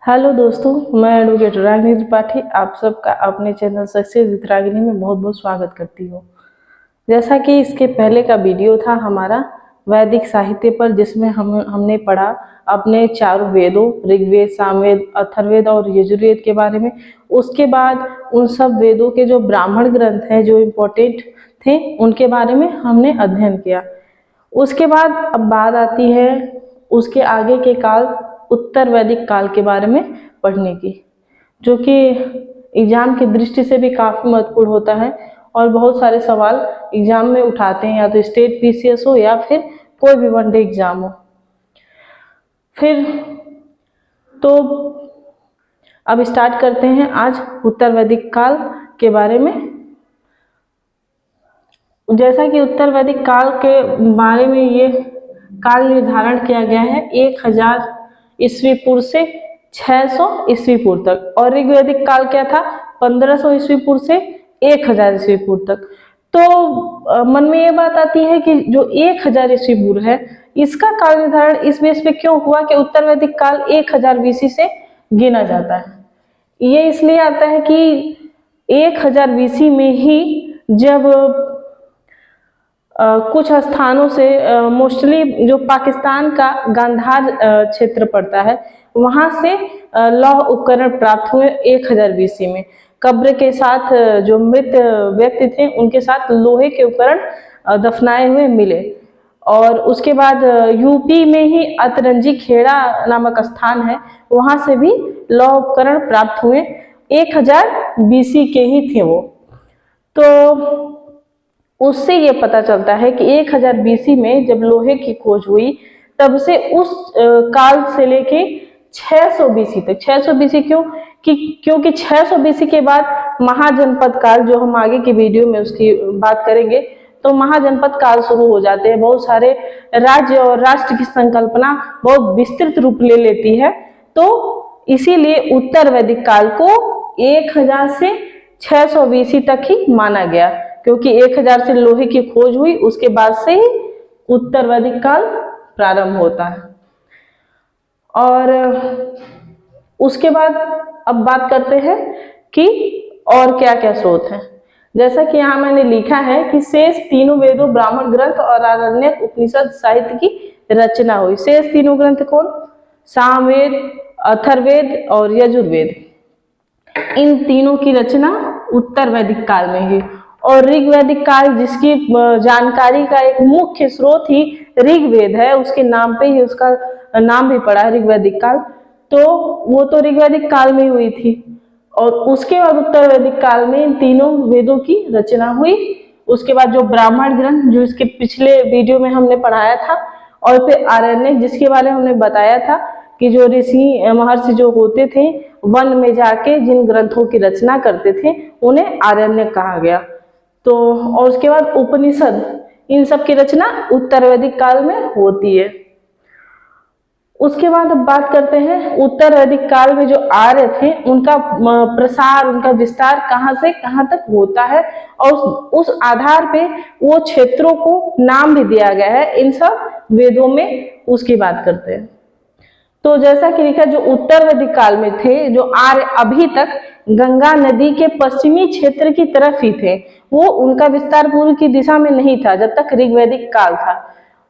Hello दोस्तों, मैं advocate Ragini Tripathi आप सबका अपने चैनल सक्सेस विद रागिनी में बहुत बहुत स्वागत करती हूँ। जैसा कि इसके पहले का वीडियो था हमारा वैदिक साहित्य पर, जिसमें हमने पढ़ा अपने चारों वेदों ऋग्वेद, सामवेद, अथर्ववेद और यजुर्वेद के बारे में। उसके बाद उन सब वेदों के जो ब्राह्मण ग्रंथ हैं जो इम्पोर्टेंट थे उनके बारे में हमने अध्ययन किया। उसके बाद अब बात आती है उसके आगे के काल उत्तर वैदिक काल के बारे में पढ़ने की, जो कि एग्जाम की दृष्टि से भी काफ़ी महत्वपूर्ण होता है और बहुत सारे सवाल एग्जाम में उठाते हैं, या तो स्टेट पीसीएस हो या फिर कोई भी वनडे एग्जाम हो। फिर तो अब स्टार्ट करते हैं आज उत्तर वैदिक काल के बारे में। जैसा कि उत्तर वैदिक काल के बारे में ये काल निर्धारण किया गया है 1000 ईस्वी पूर्व से 600 ईस्वी पूर्व तक, और ऋग्वैदिक काल क्या था 1500 ईस्वी पूर्व से 1000 ईस्वी पूर्व तक। तो मन में ये बात आती है कि जो 1000 ईस्वी पूर्व है इसका काल निर्धारण इस बेस पे क्यों हुआ कि उत्तर वैदिक काल 1000 बीसी से गिना जाता है। ये इसलिए आता है कि 1000 बीसी में ही जब कुछ स्थानों से मोस्टली जो पाकिस्तान का गांधार क्षेत्र पड़ता है वहाँ से लौह उपकरण प्राप्त हुए 1000 बीसी में। कब्र के साथ जो मृत व्यक्ति थे उनके साथ लोहे के उपकरण दफनाए हुए मिले, और उसके बाद यूपी में ही अतरंजी खेड़ा नामक स्थान है, वहाँ से भी लौह उपकरण प्राप्त हुए 1000 बीसी के ही थे वो। तो उससे ये पता चलता है कि 1000 बीसी में जब लोहे की खोज हुई तब से उस काल से लेके 600 बीसी तक। 600 बीसी क्यों? क्योंकि 600 बीसी के बाद महाजनपद काल, जो हम आगे की वीडियो में उसकी बात करेंगे, तो महाजनपद काल शुरू हो जाते हैं। बहुत सारे राज्य और राष्ट्र की संकल्पना बहुत विस्तृत रूप ले लेती है। तो इसीलिए उत्तर वैदिक काल को 1000 से 600 बीसी तक ही माना गया, क्योंकि 1000 से लोहे की खोज हुई, उसके बाद से ही उत्तर वैदिक काल प्रारंभ होता है। और उसके बाद अब बात करते हैं कि और क्या क्या स्रोत हैं। जैसा कि यहाँ मैंने लिखा है कि शेष तीनों वेदों ब्राह्मण ग्रंथ और आरण्यक उपनिषद साहित्य की रचना हुई। शेष तीनों ग्रंथ कौन? सामवेद, अथर्ववेद और यजुर्वेद। इन तीनों की रचना उत्तर वैदिक काल में ही। और ऋग्वैदिक काल, जिसकी जानकारी का एक मुख्य स्रोत ही ऋग्वेद है, उसके नाम पे ही उसका नाम भी पड़ा है ऋग्वैदिक काल, तो वो तो ऋग्वैदिक काल में हुई थी। और उसके बाद उत्तर वैदिक काल में इन तीनों वेदों की रचना हुई। उसके बाद जो ब्राह्मण ग्रंथ, जो इसके पिछले वीडियो में हमने पढ़ाया था, और फिर आरण्यक, जिसके बारे में हमने बताया था कि जो ऋषि महर्षि जो होते थे वन में जाके जिन ग्रंथों की रचना करते थे उन्हें आरण्यक कहा गया। तो और उसके बाद उपनिषद, इन सब की रचना उत्तर वैदिक काल में होती है। उसके बाद अब बात करते हैं उत्तर वैदिक काल में जो आर्य थे उनका प्रसार, उनका विस्तार कहाँ से कहाँ तक होता है, और उस आधार पे वो क्षेत्रों को नाम भी दिया गया है इन सब वेदों में, उसकी बात करते हैं। तो जैसा कि लिखा, जो उत्तर वैदिक काल में थे जो आर्य अभी तक गंगा नदी के पश्चिमी क्षेत्र की तरफ ही थे, वो उनका विस्तार पूर्व की दिशा में नहीं था जब तक ऋग्वैदिक काल था।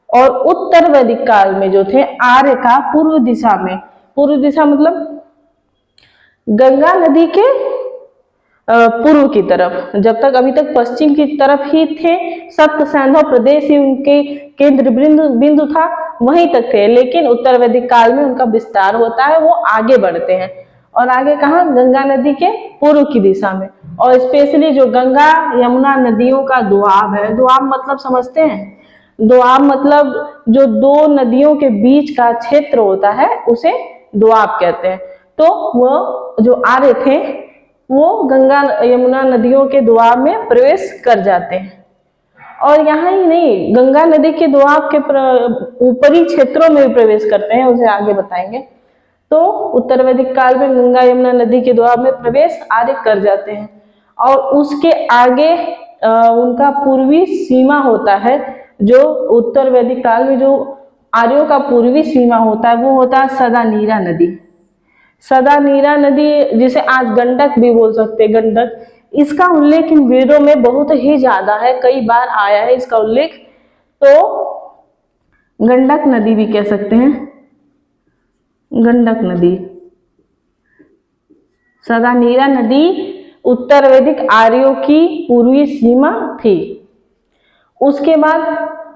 और उत्तर वैदिक काल में जो थे आर्य का पूर्व दिशा में, पूर्व दिशा मतलब गंगा नदी के पूर्व की तरफ, जब तक अभी तक पश्चिम की तरफ ही थे, सप्त सैंधव प्रदेश ही उनके केंद्र बिंदु था, वहीं तक थे। लेकिन उत्तर वैदिक काल में उनका विस्तार होता है, वो आगे बढ़ते हैं, और आगे कहाँ? गंगा नदी के पूर्व की दिशा में। और स्पेशली जो गंगा यमुना नदियों का दोआब है, दोआब मतलब समझते हैं? दोआब मतलब जो दो नदियों के बीच का क्षेत्र होता है उसे दोआब कहते हैं। तो वो जो आर्य थे वो गंगा यमुना नदियों के दोआब में प्रवेश कर जाते हैं। और यहाँ ही नहीं, गंगा नदी के दोआब के ऊपरी क्षेत्रों में भी प्रवेश करते हैं, उसे आगे बताएंगे। तो उत्तर वैदिक काल में गंगा यमुना नदी के दोआब में प्रवेश आर्य कर जाते हैं। और उसके आगे उनका पूर्वी सीमा होता है, जो उत्तर वैदिक काल में जो आर्यों का पूर्वी सीमा होता है वो होता है सदानीरा नदी। सदानीरा नदी, जिसे आज गंडक भी बोल सकते हैं, गंडक, इसका उल्लेख इन वेदों में बहुत ही ज्यादा है, कई बार आया है इसका उल्लेख। तो गंडक नदी भी कह सकते हैं, गंडक नदी। सदानीरा नदी उत्तर वैदिक आर्यों की पूर्वी सीमा थी। उसके बाद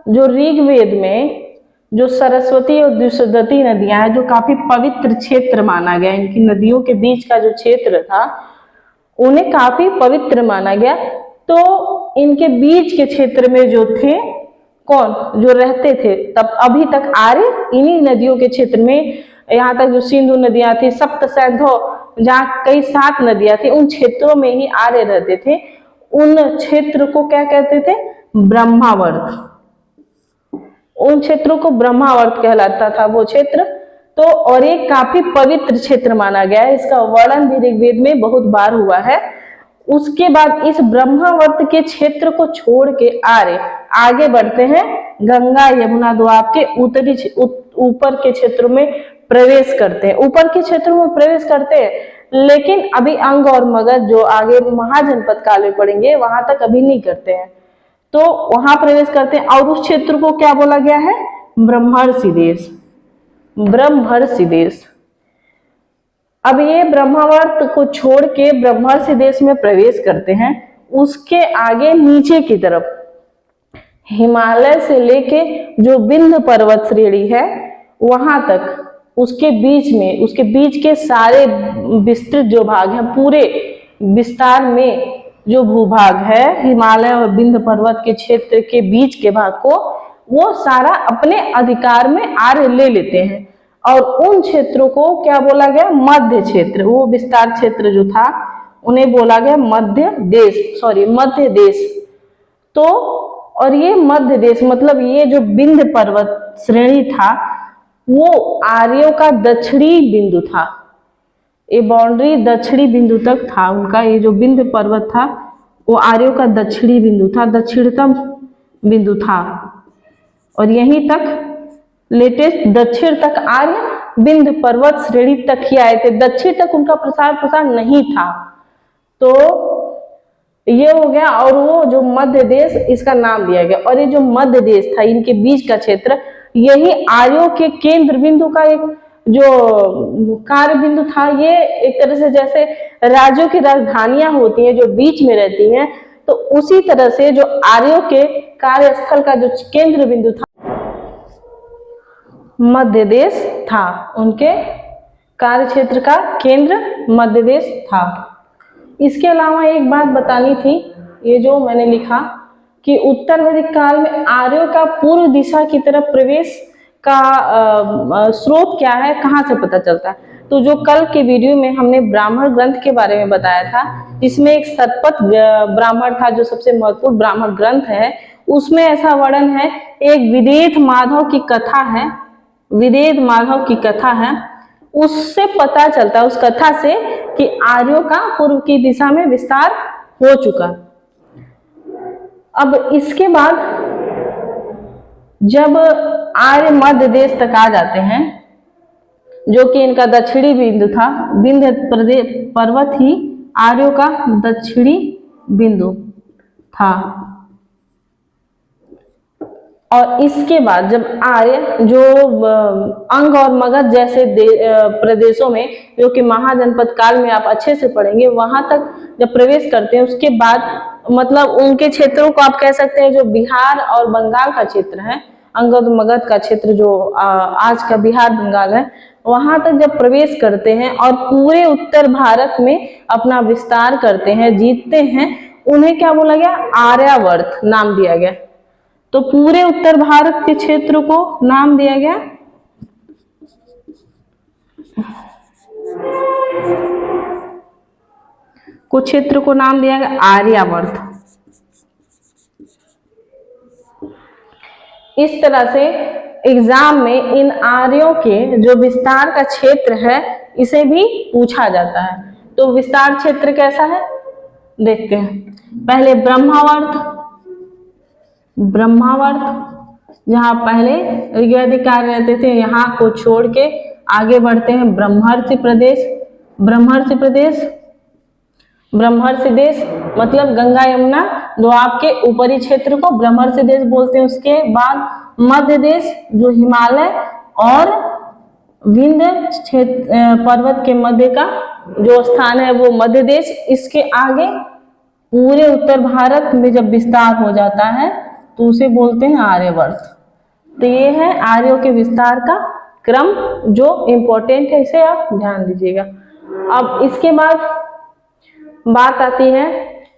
जो ऋग्वेद में जो सरस्वती और दुष्यदती नदियां हैं, जो काफी पवित्र क्षेत्र माना गया, इनकी नदियों के बीच का जो क्षेत्र था उन्हें काफी पवित्र माना गया। तो इनके बीच के क्षेत्र में जो थे, कौन जो रहते थे तब, अभी तक आर्य इन्हीं नदियों के क्षेत्र में, यहाँ तक जो सिंधु नदियां थी, सप्त सैंधव, जहाँ कई 7 नदियां थी, उन क्षेत्रों में ही आर्य रहते थे। उन क्षेत्र को क्या कहते थे? ब्रह्मावर्त। उन क्षेत्रों को ब्रह्मावर्त कहलाता था वो क्षेत्र। तो और ये काफी पवित्र क्षेत्र माना गया है, इसका वर्णन भी ऋग्वेद में बहुत बार हुआ है। उसके बाद इस ब्रह्मावर्त के क्षेत्र को छोड़ के आर्य आगे बढ़ते हैं, गंगा यमुना दोआब के उत्तरी ऊपर के क्षेत्रों में प्रवेश करते हैं, ऊपर के क्षेत्रों में प्रवेश करते हैं, लेकिन अभी अंग और मगध जो आगे महाजनपद काल में पढ़ेंगे वहां तक अभी नहीं करते हैं। तो वहां प्रवेश करते हैं और उस क्षेत्र को क्या बोला गया है? ब्रह्मर्षि देश। ब्रह्मर्षि देश। अब ये ब्रह्मावर्त को छोड़ के ब्रह्मर्षि देश में प्रवेश करते हैं। उसके आगे नीचे की तरफ हिमालय से लेके जो विंध्य पर्वत श्रेणी है वहां तक, उसके बीच में, उसके बीच के सारे विस्तृत जो भाग हैं, पूरे विस्तार में जो भूभाग है हिमालय और विंध्य पर्वत के क्षेत्र के बीच के भाग को, वो सारा अपने अधिकार में आर्य ले लेते हैं। और उन क्षेत्रों को क्या बोला गया? मध्य क्षेत्र। वो विस्तार क्षेत्र जो था उन्हें बोला गया मध्य देश, मध्य देश। तो और ये मध्य देश मतलब ये जो विंध्य पर्वत श्रेणी था वो आर्यों का दक्षिणी बिंदु था। ये बाउंड्री दक्षिणी बिंदु तक था उनका। ये जो विंध्य पर्वत था वो आर्यों का दक्षिणी बिंदु था, दक्षिणतम बिंदु था। और यहीं तक लेटेस्ट दक्षिण तक आर्य विंध्य पर्वत श्रेणी तक ही आए थे, दक्षिण तक उनका प्रसार नहीं था। तो ये हो गया। और वो जो मध्य देश, इसका नाम दिया गया। और ये जो मध्य देश था, इनके बीच का क्षेत्र, यही आर्यों के केंद्र बिंदु का एक जो कार्य बिंदु था। ये एक तरह से जैसे राज्यों की राजधानियां होती हैं जो बीच में रहती हैं, तो उसी तरह से जो आर्यों के कार्यस्थल का जो केंद्र बिंदु था मध्य देश था। उनके कार्य क्षेत्र का केंद्र मध्य देश था। इसके अलावा एक बात बतानी थी, ये जो मैंने लिखा कि उत्तर वैदिक काल में आर्यों का पूर्व दिशा की तरफ प्रवेश का स्रोत क्या है, कहाँ से पता चलता है? तो जो कल के वीडियो में हमने ब्राह्मण ग्रंथ के बारे में बताया था, जिसमें एक शतपथ ब्राह्मण था जो सबसे महत्वपूर्ण ब्राह्मण ग्रंथ है, उसमें ऐसा वर्णन है, एक विदेह माधव की कथा है, विदेह माधव की कथा है, उससे पता चलता है, उस कथा से, कि आर्यों का पूर्व की दिशा में विस्तार हो चुका। अब इसके बाद जब आर्य मध्य देश तक आ जाते हैं, जो कि इनका दक्षिणी बिंदु था, विंध्य पर्वत ही आर्यों का दक्षिणी बिंदु था। और इसके बाद जब आर्य जो अंग और मगध जैसे प्रदेशों में, जो कि महाजनपद काल में आप अच्छे से पढ़ेंगे, वहां तक जब प्रवेश करते हैं, उसके बाद मतलब उनके क्षेत्रों को आप कह सकते हैं जो बिहार और बंगाल का क्षेत्र है, अंग और मगध का क्षेत्र जो आज का बिहार बंगाल है, वहां तक जब प्रवेश करते हैं और पूरे उत्तर भारत में अपना विस्तार करते हैं, जीतते हैं, उन्हें क्या बोला गया? आर्यावर्त नाम दिया गया। तो पूरे उत्तर भारत के क्षेत्र को नाम दिया गया कुछ क्षेत्र को नाम दिया गया आर्यावर्त। इस तरह से एग्जाम में इन आर्यों के जो विस्तार का क्षेत्र है इसे भी पूछा जाता है। तो विस्तार क्षेत्र कैसा है देखते हैं। पहले ब्रह्मावर्त, जहां पहले ऋग्वैदिक कार्य रहते थे, यहाँ को छोड़ के आगे बढ़ते हैं ब्रह्मर्षि प्रदेश। ब्रह्मर्षि प्रदेश, ब्रह्मर्षि देश मतलब गंगा यमुना दोआब के ऊपरी क्षेत्र को ब्रह्मर्षि देश बोलते हैं। उसके बाद मध्य देश जो हिमालय और विंध्य क्षेत्र पर्वत के मध्य का जो स्थान है वो मध्य देश। इसके आगे पूरे उत्तर भारत में जब विस्तार हो जाता है तो उसे बोलते हैं आर्यवर्त। तो ये है आर्यों के विस्तार का क्रम जो इम्पोर्टेंट है, इसे आप ध्यान दीजिएगा। अब इसके बाद बात आती है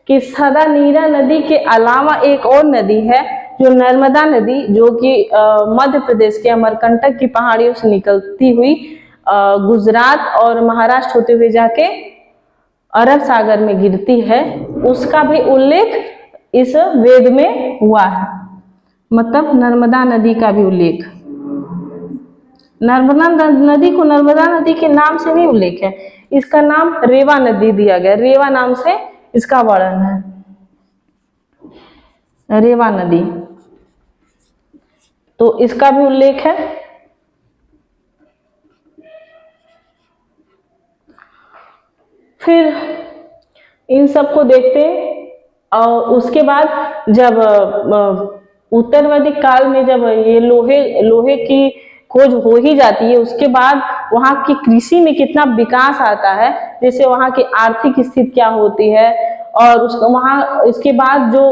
कि सदा नीरा नदी के अलावा एक और नदी है जो नर्मदा नदी, जो कि मध्य प्रदेश के अमरकंटक की पहाड़ियों से निकलती हुई गुजरात और महाराष्ट्र होते हुए जाके अरब सागर में गिरती है, उसका भी उल्लेख इस वेद में हुआ है। मतलब नर्मदा नदी का भी उल्लेख, नर्मदा नदी को नर्मदा नदी के नाम से नहीं उल्लेख है, इसका नाम रेवा नदी दिया गया, रेवा नाम से इसका वर्णन है, रेवा नदी, तो इसका भी उल्लेख है। फिर इन सबको देखते और उसके बाद जब उत्तर वैदिक काल में जब ये लोहे की खोज हो ही जाती है, उसके बाद वहाँ की कृषि में कितना विकास आता है, जैसे वहाँ की आर्थिक स्थिति क्या होती है, और वहाँ इसके बाद जो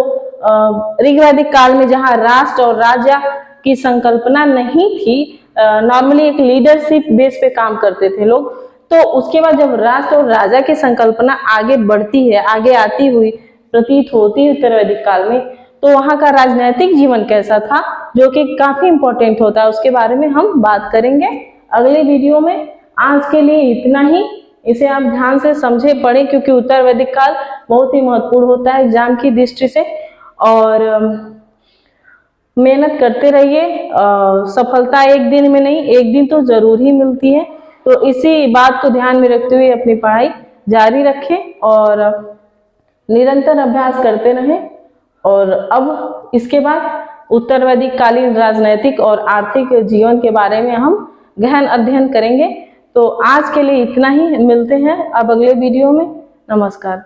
ऋग्वैदिक काल में जहाँ राष्ट्र और राज्य की संकल्पना नहीं थी, नॉर्मली एक लीडरशिप बेस पे काम करते थे लोग, तो उसके बाद जब राष्ट्र और राजा की संकल्पना आगे बढ़ती है, आगे आती हुई प्रतीत होती है उत्तर वैदिक काल में, तो वहाँ का राजनीतिक जीवन कैसा था जो कि काफी इंपॉर्टेंट होता है, उसके बारे में हम बात करेंगे अगले वीडियो में। आज के लिए इतना ही, इसे आप ध्यान से समझे पढ़ें क्योंकि उत्तर वैदिक काल बहुत ही महत्वपूर्ण होता है एग्जाम की दृष्टि से, और मेहनत करते रहिए। सफलता एक दिन में नहीं, एक दिन तो जरूर ही मिलती है, तो इसी बात को ध्यान में रखते हुए अपनी पढ़ाई जारी रखें और निरंतर अभ्यास करते रहें। और अब इसके बाद उत्तर वैदिक कालीन राजनैतिक और आर्थिक जीवन के बारे में हम गहन अध्ययन करेंगे। तो आज के लिए इतना ही, मिलते हैं अब अगले वीडियो में। नमस्कार।